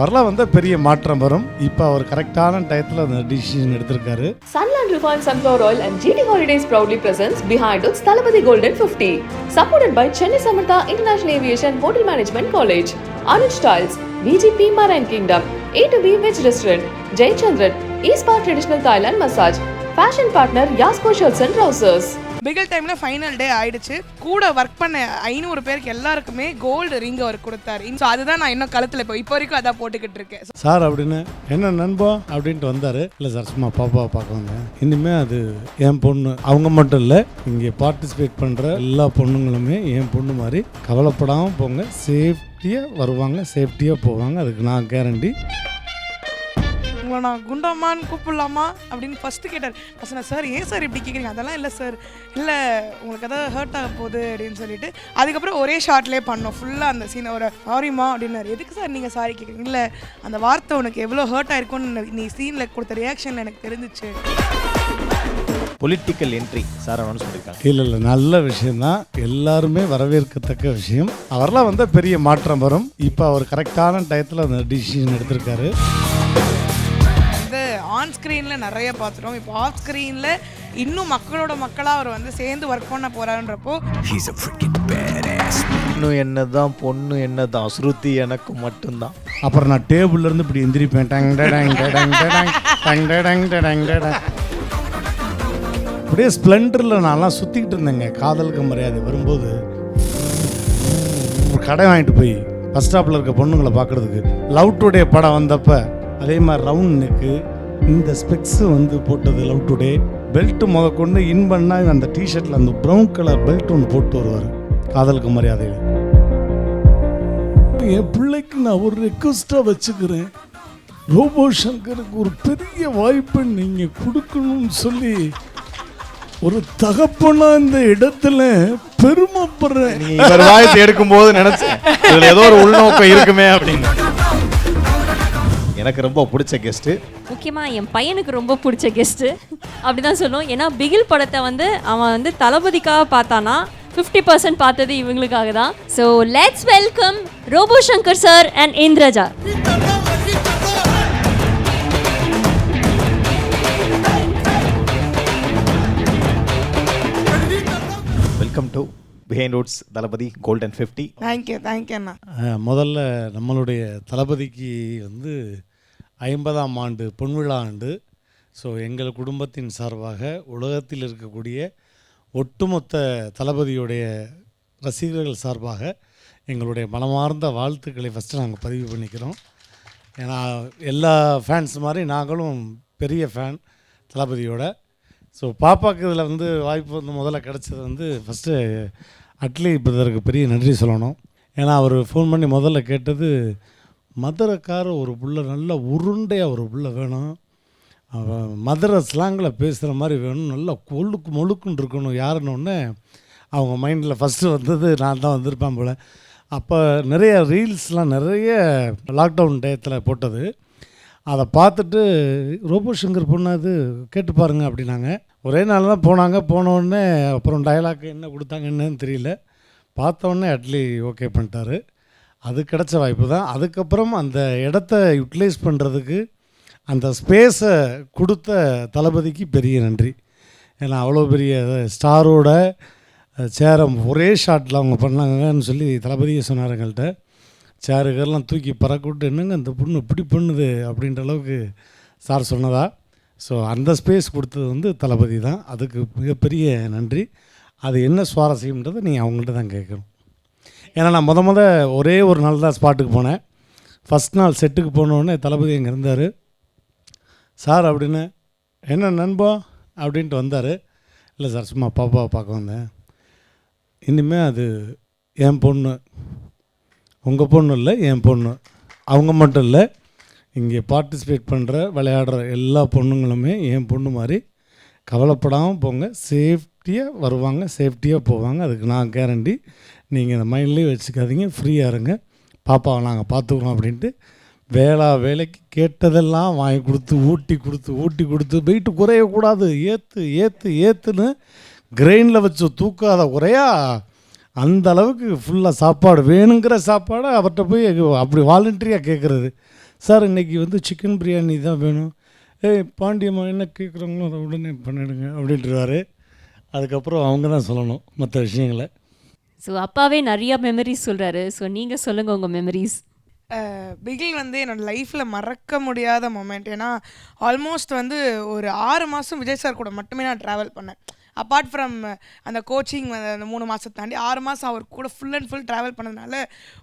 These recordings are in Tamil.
அவரெல்லாம் வந்து பெரிய மாற்றம் வரும். இப்போ அவர் கரெக்டான டயத்தில் அந்த டிசிஷன் எடுத்திருக்காரு. Sunland Refined Sunflower Oil and GT Holidays proudly presents Behind Its Thalapathy Golden 50. Supported by Chennai Samartha International Aviation Hotel Management College, Anuj Styles, VGP Marine Kingdom, A2B Veg Restaurant, Jay Chandran, E-Spa Traditional Thailand Massage, Fashion Partner Yasko Shirts and Trousers. Bigil டைமில் ஃபைனல் டே ஆயிடுச்சு. கூட ஒர்க் பண்ண 500 பேருக்கு எல்லாருக்குமே கோல்டு ரிங் அவர் கொடுத்தாரு. ஸோ அதுதான் நான் இன்னும் கழுத்தில் இப்போ வரைக்கும் அதான் போட்டுக்கிட்டு இருக்கேன். சார் அப்படின்னு என்ன நண்பா அப்படின்ட்டு வந்தார். இல்லை சார் சும்மா பாப்பாவை பார்க்குவாங்க. இனிமேல் அது என் பொண்ணு. அவங்க மட்டும் இல்லை, இங்கே பார்ட்டிசிபேட் பண்ணுற எல்லா பொண்ணுங்களுமே என் பொண்ணு மாதிரி. கவலைப்படாமல் போங்க, சேஃப்டியாக வருவாங்க, சேஃப்டியாக போவாங்க. அதுக்கு நான் கேரண்டி. உங்களை நான் குண்டம்மான்னு கூப்பிடலாமா அப்படின்னு ஃபஸ்ட்டு கேட்டார். நான் சார் ஏன் சார் இப்படி கேட்குறீங்க? அதெல்லாம் இல்லை சார், இல்லை உங்களுக்கு எதாவது ஹர்ட் ஆக போகுது அப்படின்னு சொல்லிட்டு அதுக்கப்புறம் ஒரே ஷார்ட்லேயே பண்ணோம் ஃபுல்லாக அந்த சீனை. ஒரு சாரிம்மா அப்படின்னாரு. எதுக்கு சார் நீங்கள் சாரி கேட்குறீங்க? இல்லை அந்த வார்த்தை உனக்கு எவ்வளோ ஹர்ட் ஆயிருக்கும்னு நீ சீனில் கொடுத்த ரியாக்ஷனில் எனக்கு தெரிஞ்சிச்சு. பொலிட்டிக்கல் என்ட்ரி சார் அனௌன்ஸ் பண்ணியிருக்காங்க. இல்லை நல்ல விஷயம்தான், எல்லாருமே வரவேற்கத்தக்க விஷயம். அவரெல்லாம் வந்து பெரிய மாற்றம் வரும். இப்போ அவர் கரெக்டான டயத்தில் அந்த டிசிஷன் எடுத்திருக்காரு. ஆன் ஸ்க்ரீனில் நிறைய பார்த்துட்டோம். இப்போ ஆஃப் ஸ்க்ரீனில் இன்னும் மக்களோட மக்களாக அவர் வந்து சேர்ந்து ஒர்க் பண்ண போகிறான்றப்போ இன்னும் என்னதான் பொண்ணு என்னதான் ஸ்ருதி எனக்கு மட்டும்தான். அப்புறம் நான் டேபிள்லேருந்து இப்படி எந்திரிப்பேன். அப்படியே ஸ்ப்ளெண்டரில் நான்லாம் சுற்றிக்கிட்டு இருந்தேங்க. காதலுக்கு மரியாதை வரும்போது ஒரு கடை வாங்கிட்டு போய் பஸ் ஸ்டாப்பில் இருக்க பொண்ணுங்களை பார்க்குறதுக்கு. லவ் டுடே படம் வந்தப்போ அதே மாதிரி ரவுண்ட் நெக்கு, இந்த ஸ்பெக்ஸு வந்து போட்டது லவ் டுடே. பெல்ட்டு கொண்டு இன் பண்ணால் அந்த டிஷர்ட்டில் அந்த ப்ரௌன் கலர் பெல்ட் ஒன்று போட்டு வருவார் காதலுக்கு மரியாதையில். என் பிள்ளைக்கு நான் ஒரு ரெக்வஸ்ட்டாக வச்சுக்கிறேன், ரோபோ சங்கருக்கு ஒரு பெரிய வாய்ப்பை நீங்கள் கொடுக்கணும்னு சொல்லி ஒரு தகப்பனா இந்த இடத்துல பெருமைப்படுறேன். இவர் வாய்ஸ் எடுக்கும்போது நினைச்சேன் இதில் ஏதோ ஒரு உள்நோக்கம் இருக்குமே அப்படின்னு. எனக்கு ரொம்ப பிடிச்ச கெஸ்ட்டு, முக்கியமாக என் பையனுக்கு ரொம்ப பிடிச்ச கெஸ்ட்டு அப்படி தான் சொல்லுவோம். ஏன்னா பிகில் படத்தை வந்து அவன் வந்து தளபதிக்காக பார்த்தானா, 50% பார்த்தது இவங்களுக்காக தான். So let's welcome robo Shankar sir and Indraja. Welcome to Behindwoods Thalapathy golden 50. Thank you அண்ணா. முதல்ல நம்மளுடைய தளபதிக்கு வந்து 50ஆம் ஆண்டு பொன்விழா ஆண்டு. ஸோ எங்கள் குடும்பத்தின் சார்பாக உலகத்தில் இருக்கக்கூடிய ஒட்டுமொத்த தளபதியுடைய ரசிகர்கள் சார்பாக எங்களுடைய மனமார்ந்த வாழ்த்துக்களை ஃபஸ்ட்டு நாங்கள் பதிவு பண்ணிக்கிறோம். ஏன்னா எல்லா ஃபேன்ஸ் மாதிரி நாங்களும் பெரிய ஃபேன் தளபதியோட. ஸோ பாப்பாவுக்கு இதில் வந்து வாய்ப்பு வந்து முதல்ல கிடச்சது வந்து ஃபஸ்ட்டு அட்லி பிரதருக்கு பெரிய நன்றி சொல்லணும். ஏன்னா அவர் ஃபோன் பண்ணி முதல்ல கேட்டது, மதுரைக்கார ஒரு புள்ள, நல்ல உருண்டையாக ஒரு புள்ள வேணும், மதுரை ஸ்லாங்கில் பேசுகிற மாதிரி வேணும், நல்லா மொழுக்குன்னு இருக்கணும் யாருன்னு அவங்க மைண்டில் ஃபஸ்ட்டு வந்தது நான் தான் வந்திருப்பேன் போல். அப்போ நிறைய ரீல்ஸ்லாம் நிறைய லாக்டவுன் டயத்தில் போட்டது. அதை பார்த்துட்டு ரோபோ சங்கர் பொண்ணாது கேட்டு பாருங்க அப்படின்னாங்க. ஒரே நாள் தான் போனாங்க. போனோடனே அப்புறம் டயலாக் என்ன கொடுத்தாங்க என்னன்னு தெரியல. பார்த்தோன்னே அட்லி ஓகே பண்ணிட்டாரு. அது கிடச்ச வாய்ப்பு தான். அதுக்கப்புறம் அந்த இடத்த யூட்டிலைஸ் பண்ணுறதுக்கு அந்த ஸ்பேஸை கொடுத்த தளபதிக்கு பெரிய நன்றி. ஏன்னா அவ்வளோ பெரிய ஸ்டாரோட சேரம் ஒரே ஷாட்டில் அவங்க பண்ணாங்கன்னு சொல்லி தளபதியை சொன்னார் எங்கள்கிட்ட. சேருக்கெல்லாம் தூக்கி பறக்கிவிட்டு என்னங்க அந்த பொண்ணு இப்படி பண்ணுது அப்படின்ற அளவுக்கு சார் சொன்னதா. ஸோ அந்த ஸ்பேஸ் கொடுத்தது வந்து தளபதி தான். அதுக்கு மிகப்பெரிய நன்றி. அது என்ன சுவாரஸ்யம்ன்றதை நீங்கள் அவங்கள்ட்ட தான் கேட்கணும். ஏன்னா நான் ஒரே ஒரு நாள் தான் ஸ்பாட்டுக்கு போனேன். ஃபஸ்ட் நாள் செட்டுக்கு போனோடனே தளபதி அங்கே இருந்தார். சார் அப்படின்னு என்ன நண்பா அப்படின்ட்டு வந்தார். இல்லை சார் சும்மா பாப்பாவை பார்க்க வந்தேன். இனிமேல் அது என் பொண்ணு, உங்கள் பொண்ணு இல்லை என் பொண்ணு. அவங்க மட்டும் இல்லை, இங்கே பார்ட்டிசிபேட் பண்ணுற விளையாடுற எல்லா பொண்ணுங்களுமே என் பொண்ணு மாதிரி. கவலைப்படாமல் போங்க, சேஃப்டியாக வருவாங்க, சேஃப்டியாக போவாங்க. அதுக்கு நான் கேரண்டி. நீங்கள் இந்த மைண்ட்லேயே வச்சுக்காதீங்க, ஃப்ரீயாக இருங்க, பாப்பாவை நாங்கள் பார்த்துக்குறோம் அப்படின்ட்டு வேலைக்கு கேட்டதெல்லாம் வாங்கி கொடுத்து ஊட்டி கொடுத்து வெயிட்டு குறையக்கூடாது, ஏற்றுன்னு கிரெயினில் வச்சு தூக்காத குறையா அந்த அளவுக்கு ஃபுல்லாக சாப்பாடு வேணுங்கிற சாப்பாடை அவர்கிட்ட போய் அப்படி வாலண்டரியாக கேட்குறது. சார் இன்றைக்கி வந்து சிக்கன் பிரியாணி தான் வேணும். ஏய் பாண்டியம்மா என்ன கேட்குறாங்களோ அதை உடனே பண்ணிடுங்க அப்படின்ட்டுருவார். அதுக்கப்புறம் அவங்க தான் சொல்லணும் மற்ற விஷயங்களை. ஸோ அப்பாவே நிறையா மெமரிஸ் சொல்கிறாரு. ஸோ நீங்கள் சொல்லுங்கள் உங்கள் மெமரிஸ். பிகில் வந்து என்னோடய லைஃப்பில் மறக்க முடியாத மொமெண்ட். ஏன்னா ஆல்மோஸ்ட் வந்து ஒரு 6 மாதம் விஜய் சார் கூட மட்டுமே நான் ட்ராவல் பண்ணேன். அப்பார்ட் ஃப்ரம் அந்த கோச்சிங் அந்த 3 மாதத்தை தாண்டி 6 மாதம் அவர் கூட ஃபுல் அண்ட் ஃபுல் ட்ராவல் பண்ணதுனால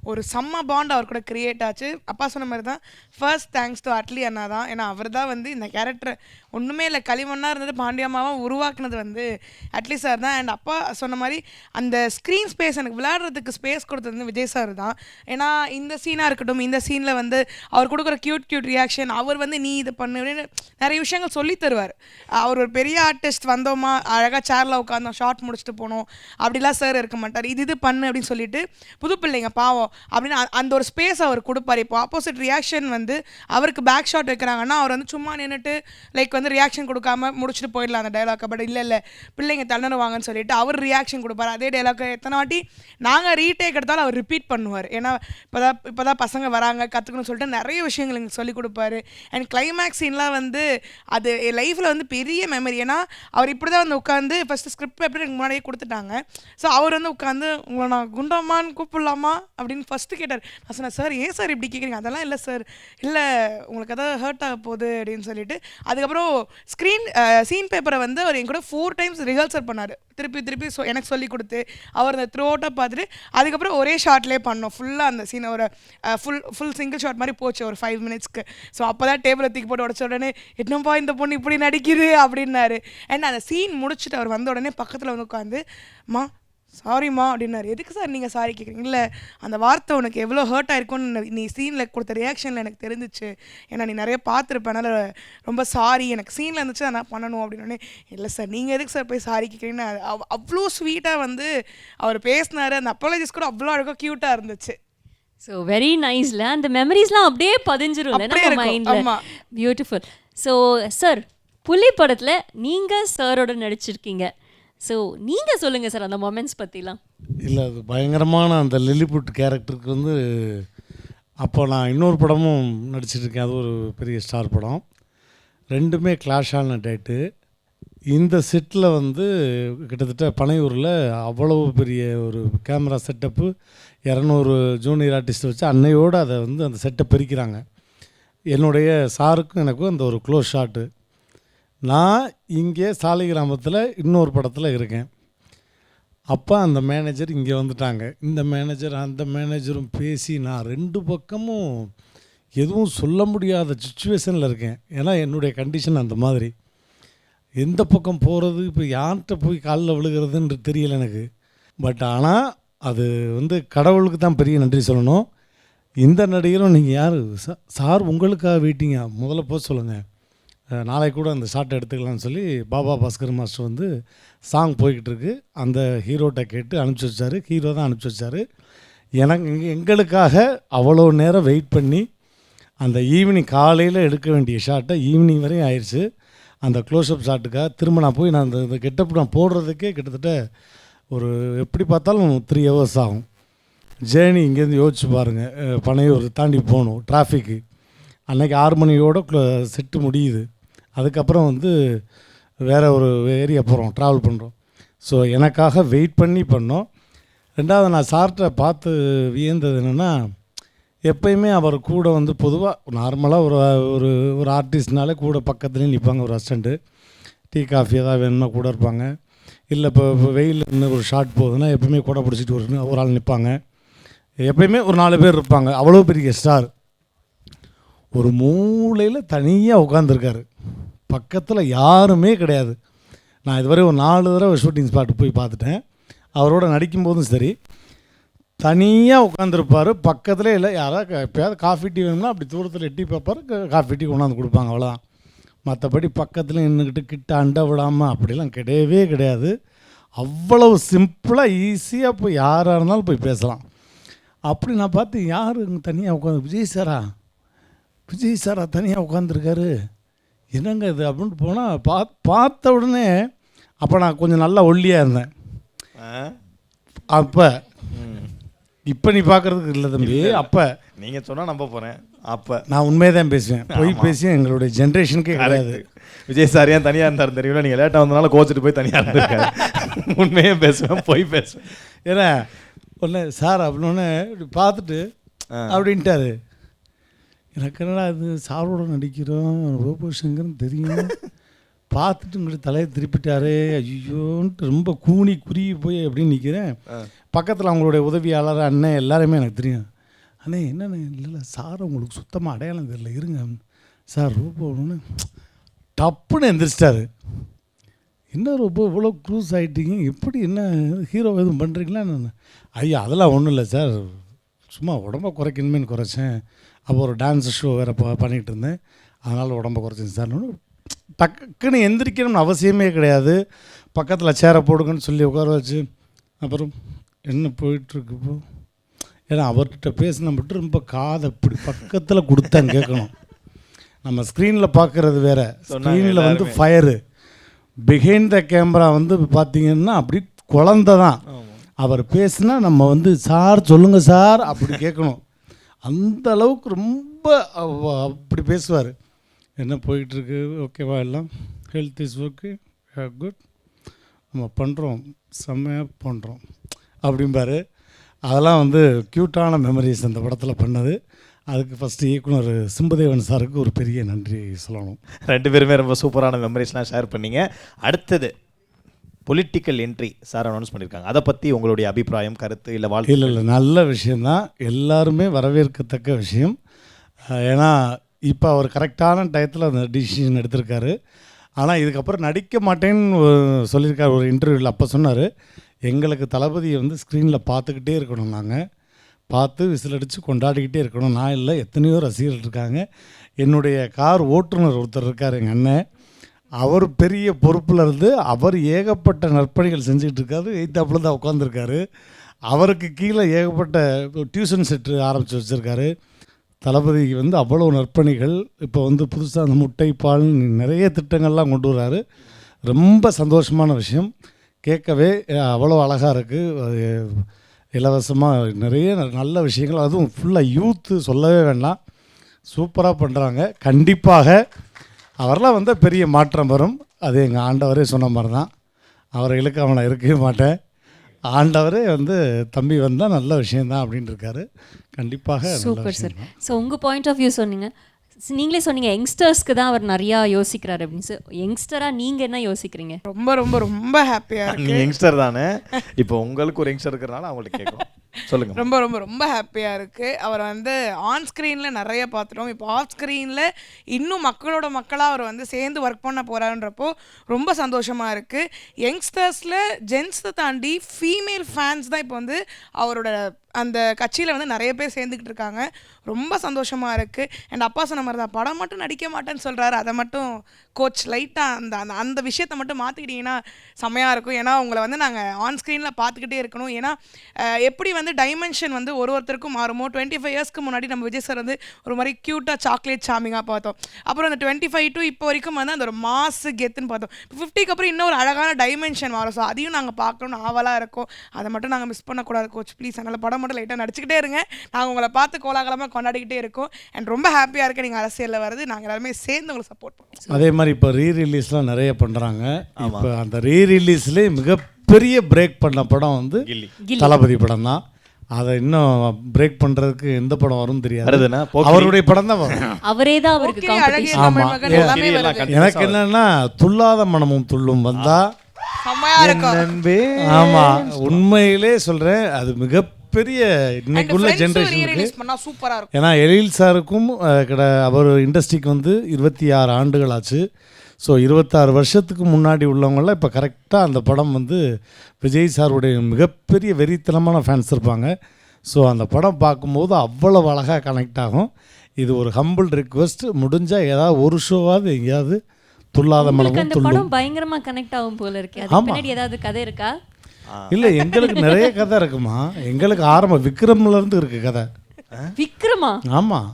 ஒரு செம்ம பாண்ட் அவர் கூட க்ரியேட் ஆச்சு. அப்பா சொன்ன மாதிரி தான் ஃபர்ஸ்ட் தேங்க்ஸ் டு அட்லி அண்ணா தான். ஏன்னா அவர் தான் வந்து இந்த கேரக்டரை ஒன்றுமே இல்லை களிமண்ணாக இருந்தது பாண்டியம்மாவும் உருவாக்குனது வந்து அட்லி சார் தான். அண்ட் அப்பா சொன்ன மாதிரி அந்த ஸ்க்ரீன் ஸ்பேஸ் எனக்கு விளையாடுறதுக்கு ஸ்பேஸ் கொடுத்தது வந்து விஜய் சார் தான். ஏன்னா இந்த சீனாக இருக்கட்டும், இந்த சீனில் வந்து அவர் கொடுக்குற க்யூட் ரியாக்ஷன், அவர் வந்து நீ இது பண்ணு நிறைய விஷயங்கள் சொல்லி தருவார். அவர் ஒரு பெரிய ஆர்டிஸ்ட், வந்தோமா அழகாக சேரில் உட்காந்தோம், ஷார்ட் முடிச்சுட்டு போனோம் அப்படிலாம் சார் இருக்க மாட்டார். இது பண்ணு அப்படின்னு சொல்லிட்டு புது பிள்ளைங்க பாவம் அப்படின்னு அந்த ஒரு ஸ்பேஸ் அவர் கொடுப்பார். இப்போ ஆப்போசிட் ரியாக்ஷன் வந்து அவருக்கு பேக் ஷாட் வைக்கிறாங்கன்னா அவர் வந்து சும்மா நின்றுட்டு லைக் வந்து ரியாக்ஷன் கொடுக்காம முடிச்சுட்டு போயிடலாம் அந்த டைலாக்கை. பட் இல்லை பிள்ளைங்க தள்ளுவாங்கன்னு சொல்லிட்டு அவர் ரியாக்ஷன் கொடுப்பார். அதே டைலாக்கை எத்தனை வாட்டி நாங்கள் ரீடேக் எடுத்தாலும் அவர் ரிப்பீட் பண்ணுவார். ஏன்னா இப்போதான் பசங்க வராங்க கற்றுக்கணும்னு சொல்லிட்டு நிறைய விஷயங்கள் எங்களுக்கு சொல்லிக் கொடுப்பாரு. அண்ட் கிளைமேக்ஸ் சீன்லாம் வந்து அது என் லைஃப்பில் வந்து பெரிய மெமரி. ஏன்னா அவர் இப்படி தான் வந்து உட்காந்து ஃபஸ்ட்டு ஸ்கிரிப்ட் பேப்பர் எனக்கு முன்னாடியே கொடுத்துட்டாங்க. ஸோ அவர் வந்து உட்காந்து உங்களை நான் குண்டம்மான்னு கூப்பிடலாமா அப்படின்னு ஃபஸ்ட்டு கேட்டார். நான் சொன்னேன் சார் ஏன் சார் இப்படி கேட்குறீங்க? அதெல்லாம் இல்லை சார், இல்லை உங்களுக்கு எதாவது ஹர்ட் ஆக போகுது அப்படின்னு சொல்லிட்டு அதுக்கப்புறம் சீன் பேப்பரை வந்து அவர் என் கூட 4 times ரிஹர்சல் பண்ணார். திருப்பி எனக்கு சொல்லி கொடுத்து அவர் அந்த த்ரூ அவுட்டாக பார்த்துட்டு அதுக்கப்புறம் ஒரே ஷார்ட்லேயே பண்ணோம். ஃபுல்லாக அந்த சீனை ஒரு ஃபுல் சிங்கிள் ஷாட் மாதிரி போச்சு ஒரு 5 minutesக்கு. ஸோ அப்போ தான் டேபிளை தூக்கி போட்டு உடச்ச உடனே என்னப்பா இந்த பொண்ணு இப்படி நடிக்குது அப்படின்னாரு. அண்ட் அந்த சீன் முடிச்சுட்டு அவர் வந்த உடனே பக்கத்தில் வந்து உட்காந்து மா சாரிம்மா அப்படின்னாரு. எதுக்கு சார் நீங்கள் சாரி கேட்குறீங்க? இல்லை அந்த வார்த்தை உனக்கு எவ்வளோ ஹர்ட் ஆயிருக்கும்னு நீ சீனில் கொடுத்த ரியாக்ஷனில் எனக்கு தெரிஞ்சிச்சு. ஏன்னா நீ நிறைய பார்த்துருப்பேன், அதனால் ரொம்ப சாரி, எனக்கு சீனில் இருந்துச்சு அதை நான் பண்ணணும் அப்படின்னே. இல்லை சார் நீங்கள் எதுக்கு சார் போய் சாரி கேட்குறீங்கன்னு அவ்வளோ ஸ்வீட்டாக வந்து அவர் பேசினார். அந்த அப்பாலஜிஸ் கூட அவ்வளோ அழகாக க்யூட்டாக இருந்துச்சு. ஸோ வெரி நைஸ்ல அந்த மெமரிஸ்லாம் அப்படியே பதிஞ்சிரும் நம்ம மைண்டில். பியூட்டிஃபுல். ஸோ சார் புலி படத்தில் நீங்கள் சாரோட நடிச்சிருக்கீங்க. ஸோ நீங்கள் சொல்லுங்கள் சார் அந்த மொமெண்ட்ஸ் பற்றிலாம். இல்லை அது பயங்கரமான அந்த லில்லிபுட் கேரக்டருக்கு வந்து அப்போ நான் இன்னொரு படமும் நடிச்சிட்ருக்கேன். அது ஒரு பெரிய ஸ்டார் படம். ரெண்டுமே கிளாஷான டேட்டு. இந்த செட்டில் வந்து கிட்டத்தட்ட பனையூரில் அவ்வளவு பெரிய ஒரு கேமரா செட்டப்பு, 200 ஜூனியர் ஆர்டிஸ்ட்டை வச்சு அன்னையோடு அதை வந்து அந்த செட்டை பிரிக்கிறாங்க. என்னுடைய சாருக்கும் எனக்கும் அந்த ஒரு க்ளோஸ் ஷாட்டு. நான் இங்கே சாலை கிராமத்தில் இன்னொரு படத்தில் இருக்கேன். அப்போ அந்த மேனேஜர் இங்கே வந்துட்டாங்க. இந்த மேனேஜர் அந்த மேனேஜரும் பேசி நான் 2 பக்கமும் எதுவும் சொல்ல முடியாத சுச்சுவேஷனில் இருக்கேன். ஏன்னா என்னுடைய கண்டிஷன் அந்த மாதிரி. எந்த பக்கம் போகிறது, இப்போ யார்கிட்ட போய் காலில் விழுகிறதுன்னு தெரியல எனக்கு. பட் ஆனால் அது வந்து கடவுளுக்கு தான் பெரிய நன்றி சொல்லணும். இந்த நடிகரும் நீங்கள் யார் சார் உங்களுக்காக வெயிட்டிங்க, முதல்ல போக சொல்லுங்கள், நாளைக்கு கூட அந்த ஷார்ட் எடுத்துக்கலாம்னு சொல்லி பாபா பாஸ்கர் மாஸ்டர் வந்து சாங் போய்கிட்டு இருக்கு. அந்த ஹீரோட்ட கேட்டு அனுப்பிச்சி வச்சார். ஹீரோ தான் அனுப்பிச்சி வச்சார். எங்களுக்காக அவ்வளோ நேரம் வெயிட் பண்ணி அந்த ஈவினிங் காலையில் எடுக்க வேண்டிய ஷார்ட்டை ஈவினிங் வரையும் ஆயிடுச்சு. அந்த க்ளோஸ்அப் ஷாட்டுக்காக திரும்ப நான் போய் நான் அந்த கெட்டப் நான் போடுறதுக்கே கிட்டத்தட்ட ஒரு எப்படி பார்த்தாலும் 3 hours ஆகும். ஜேர்னி இங்கேருந்து யோசிச்சு பாருங்கள். பனையூர் தாண்டி போகணும், டிராஃபிக்கு. அன்றைக்கி 6 மணியோட செட்டு முடியுது. அதுக்கப்புறம் வந்து வேறு ஒரு ஏரியா போகிறோம், ட்ராவல் பண்ணுறோம். ஸோ எனக்காக வெயிட் பண்ணி பண்ணோம். ரெண்டாவது நான் சார்கிட்ட பார்த்து வியந்தது என்னென்னா, எப்பயுமே அவர் கூட வந்து பொதுவாக நார்மலாக ஒரு ஒரு ஆர்டிஸ்ட்னாலே கூட பக்கத்துலேயும் நிற்பாங்க ஒரு அசிஸ்டண்ட்டு. டீ காஃபி ஏதாவது வேணும்னா கூட இருப்பாங்க. இல்லை இப்போ வெயில் இன்னும் ஒரு ஷார்ட் போகுதுன்னா எப்பயுமே கூட பிடிச்சிட்டு ஒரு ஆள் நிற்பாங்க. எப்பயுமே ஒரு 4 பேர் இருப்பாங்க. அவ்வளோ பெரிய ஸ்டார் ஒரு மூலையில் தனியாக உட்காந்துருக்காரு. பக்கத்தில் யாருமே கிடையாது. நான் இதுவரை ஒரு 4 தடவை ஷூட்டிங் ஸ்பாட்டு போய் பார்த்துட்டேன். அவரோட நடிக்கும்போதும் சரி தனியாக உட்காந்துருப்பார். பக்கத்தில் இல்லை யாராவது எப்போயாவது காஃபி டீ வேணும்னா அப்படி தூரத்தில் எட்டி பார்ப்பார், காஃபி டீ கொண்டாந்து கொடுப்பாங்க, அவ்வளோதான். மற்றபடி பக்கத்தில் நின்றுக்கிட்டு கிட்ட அண்டை விடாமல் அப்படிலாம் கிடையவே கிடையாது. அவ்வளவு சிம்பிளாக ஈஸியாக போய் யாராக இருந்தாலும் போய் பேசலாம். அப்படி நான் பார்த்து யார் இங்கே தனியாக உட்காந்து விஜய் சாரா தனியாக உட்காந்துருக்காரு, என்னங்க இது அப்படின்ட்டு போனால் பார்த்த உடனே அப்போ நான் கொஞ்சம் நல்லா ஒல்லியாக இருந்தேன். அப்போ இப்போ நீ பார்க்குறதுக்கு இல்லை தம்பி. அப்போ நீங்க சொன்னா நம்ப போறேன். அப்ப நான் உண்மையை தான் பேசுவேன், போய் பேசி எங்களுடைய ஜென்ரேஷனுக்கே கிடையாது. விஜய் சார் ஏன் தனியா இருந்தாரு தெரியுமா? நீங்க லேட்டா வந்தனால கோச்சிட்டு போய் தனியா இருந்திருக்காரு. உண்மையே பேசுவேன், போய் பேசுவேன். ஏன்னா ஒன்று சார் அப்படின்னு இப்படி பார்த்துட்டு அப்படின்ட்டாரு. எனக்கு என்னடா அது சாரோட நடிக்கிறோம் ரோபோ சங்கர்னு தெரியும், பார்த்துட்டு உங்கள்கிட்ட தலையை திருப்பிட்டாரே ஐயோன்ட்டு ரொம்ப கூனி குறுகி போய் அப்படின்னு நிற்கிறேன். பக்கத்தில் அவங்களுடைய உதவியாளர் அண்ணன் எல்லாருமே எனக்கு தெரியும். அண்ணே என்னண்ணே இல்லை சார் உங்களுக்கு சுத்தமாக அடையாளம் தெரியல, இருங்க சார் ரோபோன்னு டப்புன்னு எந்திரிச்சிட்டாரு. என்ன ரோபோ இவ்வளோ க்ரூஸ் ஆகிட்டீங்க, எப்படி என்ன ஹீரோ எதுவும் பண்ணுறீங்களா? நான் ஐயா அதெல்லாம் ஒன்றும் இல்லை சார், சும்மா உடம்ப குறைக்கணுமேனு குறைச்சேன். அப்போ ஒரு டான்ஸ் ஷோ வேறு பண்ணிகிட்டு இருந்தேன், அதனால் உடம்ப குறைச்சேன் சார். டக்குன்னு எந்திரிக்கணும்னு அவசியமே கிடையாது, பக்கத்தில் சேரை போடுங்கன்னு சொல்லி உட்கார வச்சு அப்புறம் என்ன போயிட்டுருக்கு இப்போ. ஏன்னா அவர்கிட்ட பேசின மட்டும் ரொம்ப காதை இப்படி பக்கத்தில் கொடுத்தான்னு கேட்கணும். நம்ம ஸ்க்ரீனில் பார்க்குறது வேறு, ஸ்க்ரீனில் வந்து ஃபயரு, பிஹைண்ட் த கேமரா வந்து பார்த்தீங்கன்னா அப்படி குழந்த தான். அவர் பேசுனா நம்ம வந்து சார் சொல்லுங்கள் சார் அப்படி கேட்கணும். அந்த அளவுக்கு ரொம்ப அப்படி பேசுவார். என்ன போயிட்டுருக்கு, ஓகேவா, எல்லாம் ஹெல்த் இஸ் ஓகே, குட், நம்ம பண்ணுறோம், செம்மையாக பண்ணுறோம் அப்படிம்பாரு. அதெல்லாம் வந்து க்யூட்டான மெமரிஸ் அந்த படத்தில் பண்ணது. அதுக்கு ஃபஸ்ட்டு இயக்குனர் சிம்புதேவன் சாருக்கு ஒரு பெரிய நன்றி சொல்லணும். 2 பேருமே ரொம்ப சூப்பரான மெமரிஸ்லாம் ஷேர் பண்ணீங்க. அடுத்தது பொலிட்டிக்கல் என்ட்ரி சார் அனௌன்ஸ் பண்ணியிருக்காங்க, அதை பற்றி உங்களுடைய அபிப்பிராயம், கருத்து இல்லை வாழ்க்கை? இல்லை நல்ல விஷயந்தான், எல்லாருமே வரவேற்கத்தக்க விஷயம். ஏன்னா இப்போ அவர் கரெக்டான டயத்தில் அந்த டிசிஷன் எடுத்திருக்காரு. ஆனால் இதுக்கப்புறம் நடிக்க மாட்டேன்னு சொல்லியிருக்காரு ஒரு இன்டர்வியூவில். அப்போ சொன்னார், எங்களுக்கு தளபதியை வந்து ஸ்க்ரீனில் பார்த்துக்கிட்டே இருக்கணும், நாங்கள் பார்த்து விசிலடித்து கொண்டாடிக்கிட்டே இருக்கணும். நான் இல்லை, எத்தனையோ ரசிகர்கள் இருக்காங்க. என்னுடைய கார் ஓட்டுநர் ஒருத்தர் இருக்கார் எங்கள் அண்ணன், அவர் பெரிய பொறுப்பில் இருந்து அவர் ஏகப்பட்ட நற்பணிகள் செஞ்சுக்கிட்டு இருக்காரு. எய்த்தாப்பில் தான் உட்காந்துருக்காரு. அவருக்கு கீழே ஏகப்பட்ட டியூஷன் சென்டர் ஆரம்பித்து வச்சுருக்காரு. தளபதிக்கு வந்து அவ்வளோ நற்பணிகள். இப்போ வந்து புதுசாக அந்த முட்டை பால் நிறைய திட்டங்கள்லாம் கொண்டு வர்றாரு. ரொம்ப சந்தோஷமான விஷயம், கேட்கவே அவ்வளோ அழகாக இருக்குது. இலவசமாக நிறைய நல்ல விஷயங்கள், அதுவும் ஃபுல்லாக யூத்து சொல்லவே வேண்டாம், சூப்பராக பண்ணுறாங்க. கண்டிப்பாக அவரெல்லாம் வந்து பெரிய மாற்றம் வரும். அது எங்கள் ஆண்டவரே சொன்ன மாதிரி தான், அவரை இழுக்காம நான் இருக்கவே மாட்டேன். ஆண்டவரே வந்து தம்பி வந்தால் நல்ல விஷயந்தான் அப்படின்னு இருக்காரு. கண்டிப்பாக சூப்பர் சார். ஸோ உங்கள் பாயிண்ட் ஆஃப் வியூ சொன்னீங்க, நீங்களே சொன்னீங்க யங்ஸ்டர்ஸ்க்கு தான் அவர் நிறையா யோசிக்கிறாரு அப்படின்னு. சார் யங்ஸ்டராக நீங்கள் என்ன யோசிக்கிறீங்க? ரொம்ப ரொம்ப ரொம்ப ஹாப்பியாக இருக்கு. நீங்கள் யங்ஸ்டர் தானே, இப்போ உங்களுக்கு ஒரு யங்ஸ்டர் இருக்கிறனால அவங்கள்ட்ட கேட்கும், சொல்லுங்கள். ரொம்ப ரொம்ப ரொம்ப ஹாப்பியாக இருக்குது. அவர் வந்து ஆன் ஸ்க்ரீனில் நிறைய பார்த்துட்டோம், இப்போ ஆஃப் ஸ்க்ரீனில் இன்னும் மக்களோட மக்களாக அவர் வந்து சேர்ந்து ஒர்க் பண்ண போகிறாருன்றப்போ ரொம்ப சந்தோஷமாக இருக்குது. யங்ஸ்டர்ஸில் ஜென்ஸை தாண்டி ஃபீமேல் ஃபேன்ஸ் தான் இப்போ வந்து அவரோட அந்த கட்சியில் வந்து நிறைய பேர் சேர்ந்துக்கிட்டு இருக்காங்க. ரொம்ப சந்தோஷமாக இருக்குது. அண்ட் அப்பா சொன்ன மாதிரி தான், படம் மட்டும் நடிக்க மாட்டேன்னு சொல்கிறாரு, அதை மட்டும் கோச் லைட்டாக அந்த அந்த அந்த விஷயத்தை மட்டும் மாற்றிக்கிட்டிங்கன்னா செம்மையாக இருக்கும். ஏன்னா உங்களை வந்து நாங்கள் ஆன் ஸ்க்ரீனில் பார்த்துக்கிட்டே இருக்கணும். ஏன்னா எப்படி வந்து டைமென்ஷன் வந்து ஒருத்தருக்கும் மாறுமோ, 25 இயர்ஸ்க்கு முன்னாடி நம்ம விஜய் சார் வந்து ஒரு மாதிரி க்யூட்டாக சாக்லேட் சாமிங்காக பார்த்தோம். அப்புறம் அந்த 25 to இப்போ வரைக்கும் வந்து அந்த ஒரு மாசு கெத்துன்னு பார்த்தோம். 50க்கு அப்புறம் இன்னும் ஒரு அழகான டைமென்ஷன் மாறும். ஸோ அதையும் நாங்கள் பார்க்கணும்னு ஆவலாக இருக்கும். அதை மட்டும் நாங்கள் மிஸ் பண்ணக்கூடாது கோச், ப்ளீஸ். அதனால் படம் மட்டும் லைட்டாக நடிச்சுக்கிட்டே இருங்க, நாங்கள் உங்களை பார்த்து கோலாகலமாக கொண்டாடிக்கிட்டே இருக்கோம். அண்ட் ரொம்ப ஹாப்பியாக இருக்குது நீங்கள் அரசியலில் வருது, நாங்கள் எல்லாருமே சேர்ந்து உங்களுக்கு சப்போர்ட் பண்ணுவோம். அதே மாதிரி இப்போ ரீரிலீஸ்லாம் நிறைய பண்ணுறாங்க. இப்போ அந்த ரீரிலீஸ்லேயே மிகப்பெரிய பிரேக் பண்ண படம் வந்து தளபதி படம் தான். அதை இன்னும் பிரேக் பண்ணுறதுக்கு எந்த படம் வரும்னு தெரியாது, அவருடைய படம் தான் வரும். அவரே தான் அவருக்கு. ஆமாம், எனக்கு என்னன்னா துள்ளாத மனமும் துள்ளும் வந்தா ஆமாம், உண்மையிலே சொல்கிறேன், அது மிகப்பெரிய இன்னைக்குள்ள ஜென்ரேஷனுக்கு சூப்பராக இருக்கும். ஏன்னா எழில் சாருக்கும் அவர் இண்டஸ்ட்ரிக்கு வந்து 26 ஆண்டுகள் ஆச்சு. ஸோ 26 வருஷத்துக்கு முன்னாடி உள்ளவங்களாம் இப்போ கரெக்டாக அந்த படம் வந்து விஜய் சாருடைய மிகப்பெரிய வெறித்தனமான ஃபேன்ஸ் இருப்பாங்க. ஸோ அந்த படம் பார்க்கும்போது அவ்வளோ அழகாக கனெக்ட் ஆகும். இது ஒரு ஹம்பிள் ரிக்வெஸ்ட், முடிஞ்சால் ஏதாவது ஒரு ஷோவாவது எங்கேயாவது துள்ளாத மனமும் துள்ளும் பயங்கரமாக கனெக்ட் ஆகும் போல இருக்கு. அதுக்கு பின்னாடி ஏதாவது கதை இருக்கா? இல்லை, எங்களுக்கு நிறைய கதை இருக்குமா. எங்களுக்கு ஆரம்ப விக்ரம்லேருந்து இருக்குது கதை. விக்ரமா? ஆமாம்,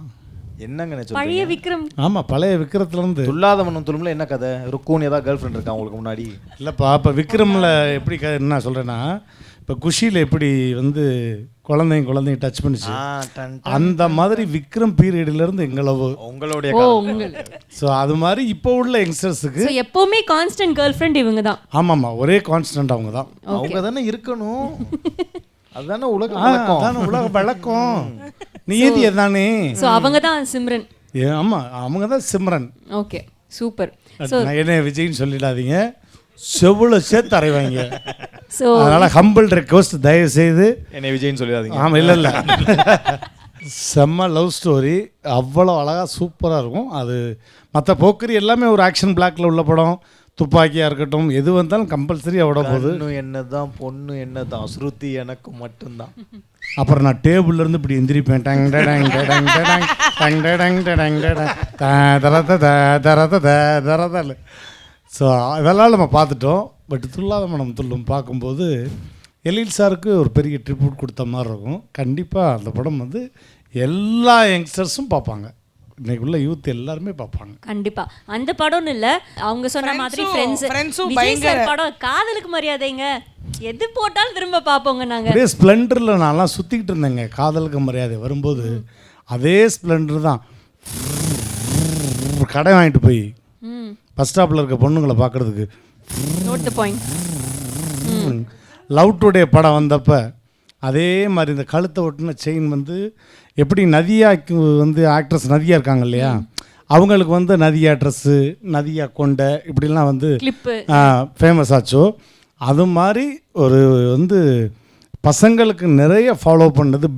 என்னங்க பழைய விக்ரம்? ஆமாம், பழைய விக்ரத்துலேருந்து. துள்ளாத மனம் துள்ளும்ல என்ன கதை? ருக்கூன் ஏதாவது கேர்ள் ஃப்ரெண்ட் இருக்கா உங்களுக்கு முன்னாடி? இல்லைப்பா, இப்போ விக்ரமில் எப்படி என்ன சொல்கிறேன்னா, இப்போ குஷியில் எப்படி வந்து குழந்தைங்க டச் பண்ணிச்சு. அந்த மாதிரி விக்ரம் பீரியட்லேருந்து எங்களவு உங்களுடைய ஓ காலம். உங்களுக்கு ஸோ அது மாதிரி இப்போ உள்ள யங்ஸ்டர்ஸுக்கு ஸோ எப்போவுமே கான்ஸ்டன்ட் கேர்ள் ஃப்ரெண்ட் இவங்க தான். ஆமாம்மா ஒரே கான்ஸ்டன்ட் அவங்க தான். அவங்க தானே இருக்கணும். அதுதானே உலக வழக்கம். அதான உலக வழக்கம், நியதி அதானே. ஸோ அவங்க தான் சிம்ரன். ஆமாம் அவங்க தான் சிம்ரன். Okay super. நான் என்ன விஜய்னு சொல்லிடாதீங்க, செவ்வளோ சேர்த்து அறைவாங்க. ஸோ அதனால் ஹம்பிள் ரெக்வஸ்ட், தயவு செய்து என்னை விஜய்னு சொல்லிடாதீங்க. ஆமாம் இல்லை செம்ம லவ் ஸ்டோரி, அவ்வளோ அழகாக சூப்பராக இருக்கும். அது மற்ற போக்கரி எல்லாமே ஒரு ஆக்ஷன் பிளாக்ல உள்ள படம், துப்பாக்கியாக இருக்கட்டும், எது வந்தாலும் கம்பல்சரி அவிட போகுது. பொண்ணு என்னதான் பொண்ணு என்னதான் ஸ்ருதி எனக்கு மட்டும்தான். அப்புறம் நான் டேபிள்லேருந்து இப்படி எந்திரிப்பேன், டங் டடங் டடங் டடங் டங் டடங் டடங் டடங் தரத. ஸோ இதெல்லாம் நம்ம பார்த்துட்டோம். பட் துல்லாத மனம் துள்ளும் பார்க்கும்போது எழில் சாருக்கு ஒரு பெரிய ட்ரிபியூட் கொடுத்த மாதிரி இருக்கும். கண்டிப்பாக அந்த படம் வந்து எல்லா யங்ஸ்டர்ஸும் பார்ப்பாங்க, இன்னைக்குள்ள யூத் எல்லாருமே பார்ப்பாங்க. கண்டிப்பா அந்த படம்னு இல்ல, அவங்க சொன்ன மாதிரி ஃப்ரெண்ட்ஸும் விஜய் சார் படம் காதலுக்கு மரியாதைங்க, எது போட்டாலும் திரும்ப பார்ப்போங்க நாங்க. அப்படியே ஸ்ப்ளெண்டரில் நான்லாம் சுற்றிக்கிட்டு இருந்தேங்க. காதலுக்கு மரியாதை வரும்போது அதே ஸ்ப்ளெண்டர் தான் கடை வாங்கிட்டு போய் பஸ் ஸ்டாப்பில் இருக்க பொண்ணுங்களை பார்க்குறதுக்கு. Note the point. Love today படம் வந்தப்போ அதே மாதிரி இந்த கழுத்தை ஒட்டின செயின் வந்து எப்படி நதியாக்கு வந்து ஆக்ட்ரஸ் நதியா இருக்காங்க இல்லையா, அவங்களுக்கு வந்து நதியா ட்ரெஸ்ஸு, நதியா கொண்டை இப்படிலாம் வந்து ஃபேமஸ் ஆச்சோ, அது மாதிரி ஒரு வந்து பசங்களுக்கு நிறைய ஃபாலோ பண்ணது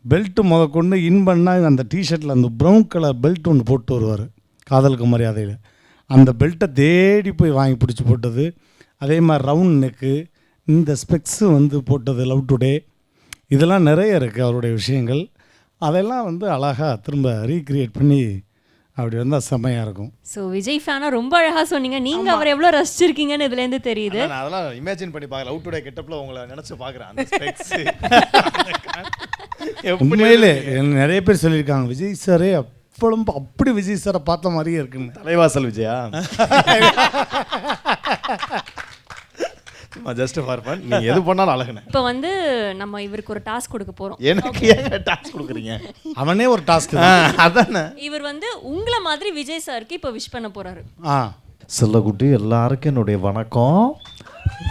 பெல்ட்டு முதற்கொண்டு இன் பண்ணால் அந்த டிஷர்ட்டில் அந்த ப்ரௌன் கலர் பெல்ட் ஒன்று போட்டு வருவார் காதலுக்கு மரியாதையில். அந்த பெல்ட்டை தேடி போய் வாங்கி பிடிச்சி போட்டது. அதே மாதிரி ரவுண்ட் நெக்கு, இந்த ஸ்பெக்ஸு வந்து போட்டது லவ் டுடே, இதெல்லாம் நிறைய இருக்குது அவருடைய விஷயங்கள். அதெல்லாம் வந்து அழகாக திரும்ப ரீக்ரியேட் பண்ணி அப்படி வந்தால் செம்மையாக இருக்கும். ஸோ விஜய் ஃபேனா ரொம்ப அழகாக சொன்னீங்க. நீங்கள் அவரை எவ்வளோ ரசிச்சிருக்கீங்கன்னு இதுலேருந்து தெரியுது. நான் அதெல்லாம் இமேஜின் பண்ணி பார்க்கல, லவ் டுடே கெட்டப்பில் உங்களை நினச்சி பார்க்குறேன். அந்த ஸ்பெக்ஸ் உண்மையிலே நிறைய பேர் சொல்லியிருக்காங்க விஜய் சாரே அப்படி விஜய் சாரை பார்த்த மாதிரியே இருக்குன்னு. தலைவாசல் விஜயா ஜஸ்ட் ஃபார் ஃபன், நீங்க எது பண்ணாலும் அழகுனே. இப்போ வந்து நம்ம இவருக்கு ஒரு டாஸ்க் கொடுக்க போறோம். எனக்கு ஏன் டாஸ்க் கொடுக்குறீங்க? அவனே ஒரு டாஸ்க் அதானே. இவர் வந்து உங்களை மாதிரி விஜய் சாருக்கு இப்போ விஷ் பண்ண போறாரு. செல்லக்குட்டி, எல்லாருக்கும் என்னுடைய வணக்கம்.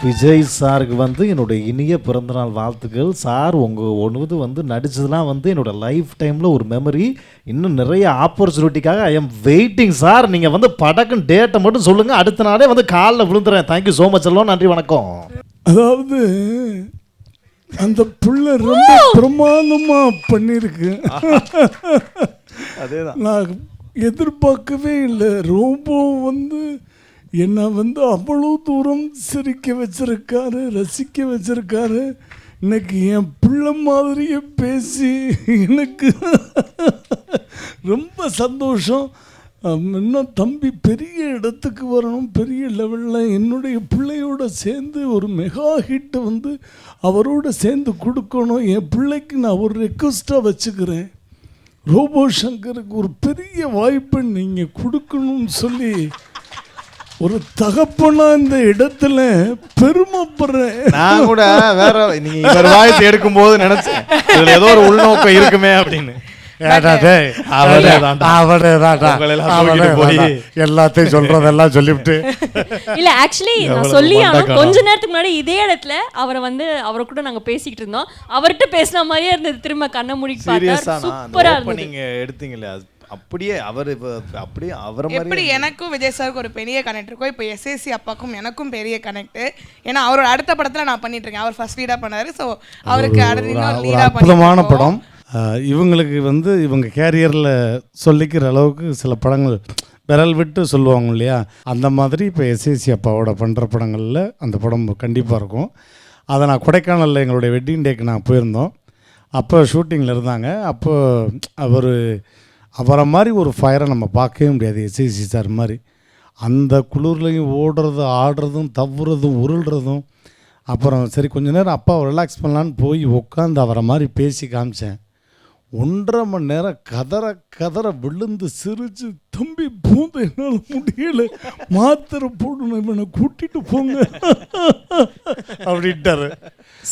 விஜய் சாருக்கு வந்து என்னுடைய இனிய பிறந்தநாள் வாழ்த்துக்கள். சார் உங்கள் ஒன்று வந்து நடித்ததுலாம் வந்து என்னோடய லைஃப் டைமில் ஒரு மெமரி. இன்னும் நிறைய ஆப்பர்ச்சுனிட்டிக்காக ஐ எம் வெயிட்டிங் சார். நீங்கள் வந்து படக்குன்னு டேட்டை மட்டும் சொல்லுங்கள், அடுத்த நாளே வந்து காலில் விழுந்துறேன். தேங்க்யூ ஸோ மச் எல்லாம், நன்றி வணக்கம். அதாவது அந்த புள்ள ரொம்ப பிரமாதமாக பண்ணியிருக்கு. அதேதான், நான் எதிர்பார்க்கவே இல்லை. ரொம்ப வந்து என்னை வந்து அவ்வளோ தூரம் சிரிக்க வச்சிருக்காரு, ரசிக்க வச்சிருக்காரு. இன்னைக்கு என் பிள்ளை மாதிரியே பேசி எனக்கு ரொம்ப சந்தோஷம். இன்னும் தம்பி பெரிய இடத்துக்கு வரணும், பெரிய லெவலில் என்னுடைய பிள்ளையோட சேர்ந்து ஒரு மெகா ஹிட்டு வந்து அவரோட சேர்ந்து கொடுக்கணும். என் பிள்ளைக்கு நான் ஒரு ரெக்வஸ்ட்டாக வச்சுக்கிறேன், ரோபோ சங்கருக்கு ஒரு பெரிய வாய்ப்பை நீங்கள் கொடுக்கணும்னு சொல்லி ஒரு தகப்பனா இந்த இடத்துல பெருமைப்படுறேன். நான் கூட வேற நீங்க இவர் வாய்ஸ் எடுக்கும் போது நினைச்சேன் இதுல ஏதோ ஒரு உள்நோக்கம் இருக்குமே அப்படின்னு. எல்லாத்தையும் சொல்றதெல்லாம் சொல்லிவிட்டு இல்ல ஆக்சுவலி நான் சொல்லி கொஞ்ச நேரத்துக்கு முன்னாடி இதே இடத்துல அவரை வந்து அவரை கூட நாங்க பேசிக்கிட்டு இருந்தோம். அவர்கிட்ட பேசின மாதிரியே இருந்தது. திரும்ப கண்ண மூடிட்டு பார்த்தா சூப்பரா இருந்தது. நீங்க எடுத்தீங்களே அப்படியே அவர் அப்படியே அவரை மாதிரி. எப்படி எனக்கும் விஜய் சாருக்கு ஒரு பெரிய கனெக்ட் இருக்கும், இப்போ எஸ்எஸ்சி அப்பாக்கும் எனக்கும் பெரிய கனெக்ட். ஏன்னா அவரோட அடுத்த படத்தில் நான் பண்ணிட்டு இருக்கேன். அவர் ஃபர்ஸ்ட் லீடாக பண்ணாரு. ஸோ அவருக்கு ஒரு அற்புதமான படம். இவங்களுக்கு வந்து இவங்க கேரியரில் சொல்லிக்கிற அளவுக்கு சில படங்கள் விரல் விட்டு சொல்லுவாங்க இல்லையா, அந்த மாதிரி இப்போ எஸ்எஸ்சி அப்பாவோட பண்ணுற படங்களில் அந்த படம் கண்டிப்பாக இருக்கும். அதை நான் கொடைக்கானலில் எங்களுடைய வெட்டிங் டேக்கு நான் போயிருந்தோம். அப்போ ஷூட்டிங்கில் இருந்தாங்க. அப்போ அவரை மாதிரி ஒரு ஃபயரை நம்ம பார்க்கவே முடியாது. எஸ்எஸ்சி சார் மாதிரி அந்த குளிர்லையும் ஓடுறது, ஆடுறதும், தவுறதும், உருள்றதும். அப்புறம் சரி கொஞ்ச நேரம் அப்பாவை ரிலாக்ஸ் பண்ணலான்னு போய் உட்காந்து அவரை மாதிரி பேசி காமிச்சேன். 1.5 மணி நேரம் கதற விழுந்து சிரித்து தம்பி பூந்த என்னால் முடியல, மாத்திரை போடணும், இவனை கூட்டிட்டு போங்க அப்படின்ட்டாரு.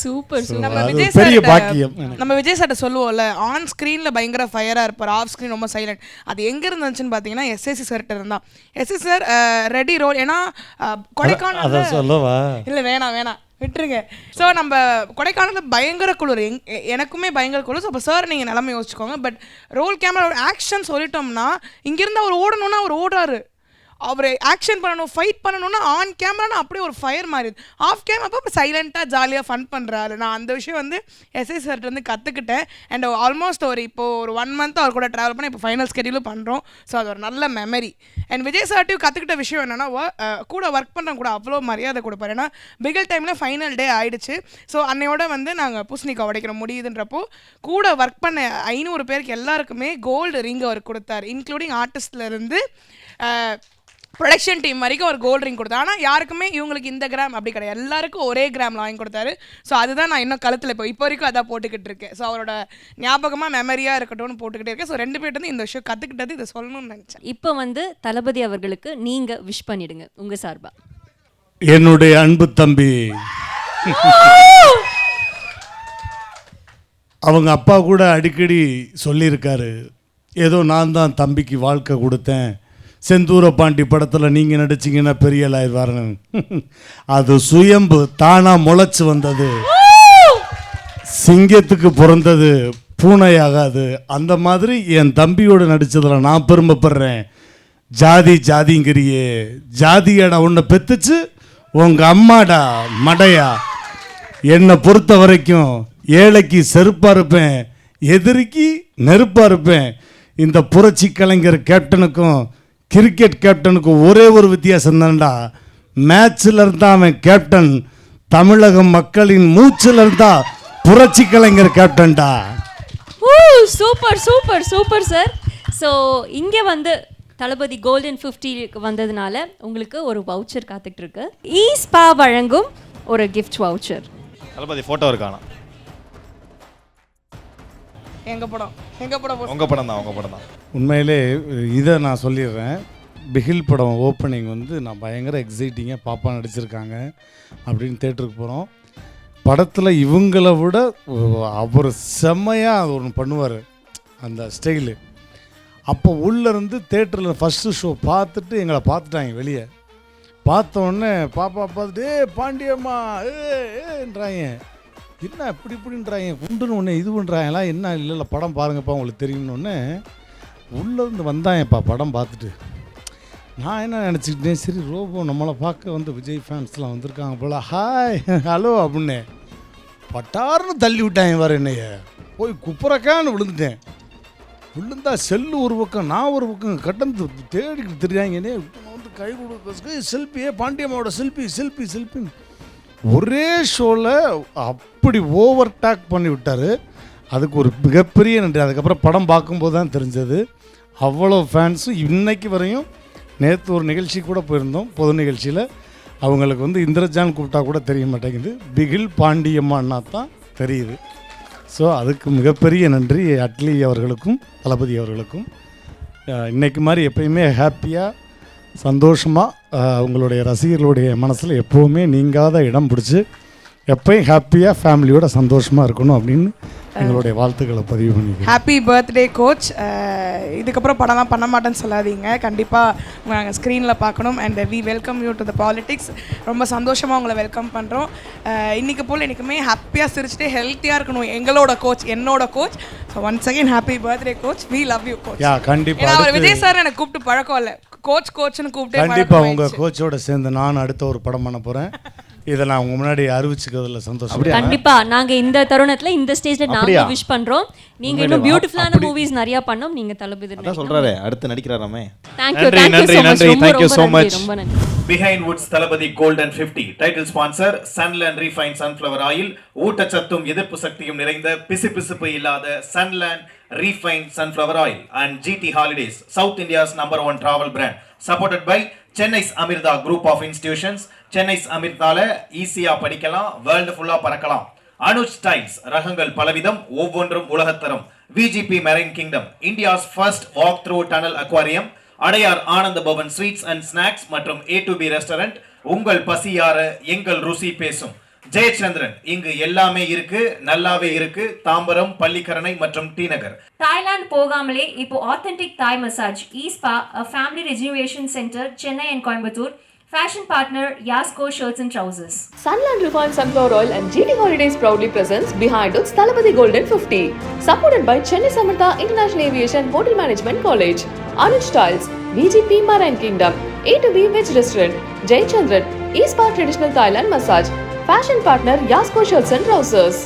சூப்பர் So, நம்ம அது விஜய் பெரிய சார்ட்ட- பாக்கியம் எனக்கு. நம்ம விஜய் சார்ட்ட சொல்லுவோம்ல, ஆன் ஸ்க்ரீனில் பயங்கர ஃபயராக இருப்பார், ஆஃப் ஸ்க்ரீன் ரொம்ப சைலண்ட். அது எங்கே இருந்துச்சுன்னு பார்த்தீங்கன்னா எஸ்எஸ்சி சார்கிட்ட இருந்தான். SSC sir ready role. ஏன்னா கொடைக்கானல் அதை சொல்லவா? இல்லை வேணாம் விட்டுருங்க. ஸோ நம்ம கொடைக்கானலில் பயங்கர குளிர், எனக்குமே பயங்கர குளிர். ஸோ அப்போ சார் நீங்கள் நிலமை யோசிச்சுக்கோங்க. பட் ரோல் கேமரா ஒரு ஆக்ஷன் சொல்லிட்டோம்னா இங்கேருந்து அவர் ஓடணும்னா அவர் ஓடுறாரு, அவர் ஆக்ஷன் பண்ணணும், ஃபைட் பண்ணணும்னா ஆன் கேமரானா அப்படியே ஒரு ஃபயர் மாதிரி. ஆஃப் கேமரா அப்போ சைலண்ட்டாக ஜாலியாக ஃபன் பண்ணுறாரு. நான் அந்த விஷயம் வந்து எஸ்ஐ சார்ட்டு வந்து கற்றுக்கிட்டேன். அண்ட் ஆல்மோஸ்ட் இப்போது ஒரு 1 month அவர் கூட ட்ராவல் பண்ணி இப்போ ஃபைனல் ஸ்கெடியூலும் பண்ணுறோம். ஸோ அது ஒரு நல்ல மெமரி. அண்ட் விஜய் சார்ட்டையும் கற்றுக்கிட்ட விஷயம் என்னென்னா, கூட ஒர்க் பண்ணுறவங்க கூட அவ்வளோ மரியாதை கொடுப்பார். ஏன்னா பிகில் டைமில் ஃபைனல் டே ஆயிடுச்சு. ஸோ அன்னையோட வந்து நாங்கள் பூசணிக்காய் உடைக்கிற முடியுதுன்றப்போ கூட ஒர்க் பண்ண 500 பேருக்கு எல்லாருக்குமே கோல்டு ரிங் அவர் கொடுத்தார், இன்க்ளூடிங் ஆர்டிஸ்ட்லேருந்து ப்ரொடக்ஷன் டீம் வரைக்கும் ஒரு கோல்ட் ரிங் கொடுத்தாரு. ஆனால் யாருக்குமே இவங்களுக்கு இந்த கிராம் அப்படி கிடையாது, எல்லாருக்கும் ஒரே கிராமில் வாங்கி கொடுத்தாரு. ஸோ அதுதான் நான் இன்னும் கழுத்தில் இப்போ வரைக்கும் அதான் போட்டுக்கிட்டு இருக்கேன். ஸோ அவரோட ஞாபகமாக மெமரியாக இருக்கட்டும்னு போட்டுக்கிட்டே இருக்கேன். ஸோ 2 பேர்ட்டு இந்த விஷயம் கற்றுக்கிட்டது இதை சொல்லணும்னு நினச்சேன். இப்போ வந்து தளபதி அவர்களுக்கு நீங்க விஷ் பண்ணிடுங்க உங்க சார்பா. என்னுடைய அன்பு தம்பி, அவங்க அப்பா கூட அடிக்கடி சொல்லியிருக்காரு, ஏதோ நான் தான் தம்பிக்கு வாழ்க்கை கொடுத்தேன், செந்தூர பாண்டி படத்தில் நீங்கள் நடிச்சிங்கன்னா பெரிய ஆயிடுவாருன்னு. அது சுயம்பு தானாக முளைச்சி வந்தது, சிங்கத்துக்கு பிறந்தது பூனையாகாது. அந்த மாதிரி என் தம்பியோடு நடித்ததில் நான் பெருமைப்படுறேன். ஜாதிங்கிறியே, ஜாதியடா உன்னை பெத்துச்சு உங்கள் அம்மாடா மடையா. என்னை பொறுத்த வரைக்கும் ஏழைக்கு செருப்பாக இருப்பேன், எதிரிக்கு நெருப்பாக இருப்பேன். இந்த புரட்சி கலைஞர் கேப்டனுக்கும் கிரிக்கெட் கேப்டனுக்கும் ஒரே ஒரு வித்தியாசம் தான்டா, மேட்சில் இருந்தா அவன் கேப்டன், தமிழக மக்களின் மூச்சில் இருந்தா புரட்சி கலைஞர் கேப்டன்டா. Super super super sir. So இங்கே வந்து தளபதி கோல்டன் 50 வந்ததுனால உங்களுக்கு ஒரு வவுச்சர் காத்துட்டு இருக்கு. ஈஸ்பா வழங்கும் ஒரு கிஃப்ட் வவுச்சர். தளபதி ஃபோட்டோ இருக்கானா? எங்கள் படம் உங்கள் படம் தான். உண்மையிலே இதை நான் சொல்லிடுறேன். பிகில் படம் ஓப்பனிங் வந்து நான் பயங்கர எக்ஸைட்டிங்காக பாப்பா நடிச்சிருக்காங்க அப்படின்னு தேட்டருக்கு போகிறோம். படத்தில் இவங்களை விட அவர் செம்மையாக ஒன்று பண்ணுவார் அந்த ஸ்டைலு. அப்போ உள்ளேருந்து தேட்டரில் ஃபஸ்ட்டு ஷோ பார்த்துட்டு எங்களை பார்த்துட்டாங்க. வெளியே பார்த்தோன்னே பாப்பா பார்த்துட்டு பாண்டியம்மா ஏன்றாங்க, என்ன இப்படின்றாங்க, குண்டுன்னு ஒன்று இது பண்ணுறாங்களா என்ன, இல்லை படம் பாருங்கப்பா உங்களுக்கு தெரியும்னு உள்ளேருந்து வந்தாங்கப்பா படம் பார்த்துட்டு. நான் என்ன நினச்சிக்கிட்டேன், சரி ரோபோ நம்மளை பார்க்க வந்து விஜய் ஃபேன்ஸ்லாம் வந்திருக்காங்க போல், ஹாய் ஹலோ அப்படின்னு பட்டார்னு தள்ளி விட்டாங்க. வேறு என்னைய போய் குப்புறக்கான்னு விழுந்துட்டேன். விழுந்தா செல்லு ஒரு பக்கம், நான் ஒரு பக்கம் கடந்து தேடிக்கிட்டு தெரியாங்கன்னே வந்து கை கொடுக்க செல்ஃபியே, பாண்டியம்மாவோட செல்ஃபின்னு ஒரே ஷோவில் அப்படி ஓவர் டேக் பண்ணி விட்டார். அதுக்கு ஒரு மிகப்பெரிய நன்றி. அதுக்கப்புறம் படம் பார்க்கும்போது தான் தெரிஞ்சது அவ்வளோ ஃபேன்ஸும் இன்னைக்கு வரையும். நேற்று ஒரு நிகழ்ச்சி கூட போயிருந்தோம், பொது நிகழ்ச்சியில். அவங்களுக்கு வந்து இந்திரஜான் கூப்பிட்டா கூட தெரிய மாட்டேங்குது, பிகில் பாண்டியம்மான்னா தான் தெரியுது. ஸோ அதுக்கு மிகப்பெரிய நன்றி அட்லி அவர்களுக்கும் தளபதி அவர்களுக்கும். இன்றைக்கு மாதிரி எப்பயுமே ஹாப்பியாக சந்தோஷமாக உங்களுடைய ரசிகர்களுடைய மனசில் எப்போவுமே நீங்காத இடம் பிடிச்சி எப்பயும் ஹாப்பியாக ஃபேமிலியோட சந்தோஷமாக இருக்கணும் அப்படின்னு எங்களுடைய வாழ்த்துக்களை பதிவு பண்ணிக்கிறேன். Happy birthday coach. இதுக்கப்புறம் படம்லாம் பண்ண மாட்டேன்னு சொல்லாதீங்க, கண்டிப்பாக நாங்கள் ஸ்க்ரீனில் பார்க்கணும். And we welcome you to the politics. ரொம்ப சந்தோஷமாக உங்களை வெல்கம் பண்ணுறோம். இன்றைக்கி போல் எனக்குமே ஹாப்பியாக சிரிச்சுட்டு ஹெல்த்தியாக இருக்கணும் எங்களோட கோச், என்னோட coach. So once again happy birthday coach. We love you coach. கண்டிப்பாக அவர் விஜய் சார் எனக்கு கூப்பிட்டு பழக்கம் இல்லை, கோச்னு கூப்பிட்டு கண்டிப்பாக உங்கள் கோச்சோட சேர்ந்து நான் அடுத்த ஒரு படம் பண்ண போகிறேன். இதை நான் உங்க முன்னாடி அறிவிச்சுக்கிறதுல சந்தோஷம். கண்டிப்பா நாங்க இந்த தருணத்துல இந்த ஸ்டேஜ்ல நாங்க விஷ் பண்றோம். நீங்க இன்னும் பியூட்டிஃபுல்லான மூவிஸ் நிறைய பண்ணோம். நீங்க தளபதி அதான் சொல்றாரே, அடுத்து நடிக்கிறாராமே. Thank you so much. ரொம்ப நன்றி. Behind Woods தளபதி Golden 50 title sponsor Sunland Refined Sunflower Oil. ஊட்டச்சத்தும் எதிர்ப்பு சக்தியும் நிறைந்த பிசுபிசுப்பு இல்லாத Sunland Refined Sunflower Oil and GT Holidays, South India's #1 travel brand, supported by Chennai's Amirtha Group of Institutions. Chennai's Amirthaல ஈஸியா படிக்கலாம், வேர்ல்டு ஃபுல்லா பறக்கலாம். அனுஜ் ஸ்டைல்ஸ், ரகங்கள் பலவிதம், ஒவ்வொன்றும் உலகத்தரம். VGP Marine Kingdom, India's first walk through tunnel aquarium. Adyar Ananda Pawan sweets and snacks மற்றும் A2B ரெஸ்டாரண்ட் உங்கள் பசியார எங்கள் ருசி பேசும். ஜெயச்சந்திரன், இங்கு எல்லாமே இருக்கு, நல்லாவே இருக்கு. தாம்பரம், பள்ளிக்கரணை மற்றும் டி நகர். தாய்லாந்து போகாமலே இப்போ ஆத்தென்டிக் தாய் மசாஜ் ஈஸ்பா, a family rejuvenation center, Chennai and Coimbatore. Fashion partner Yasko Shirts and Trousers. Sunland Refined Sunflower Oil and GT Holidays proudly presents Behind It's Thalapathy Golden 50. Supported by Chennai Samartha International Aviation Hotel Management College, Anuj Styles, VGP Marine Kingdom, A2B Veg Restaurant, Jay Chandran, East Traditional Thailand Massage. Fashion partner Yasko Shirts and Trousers.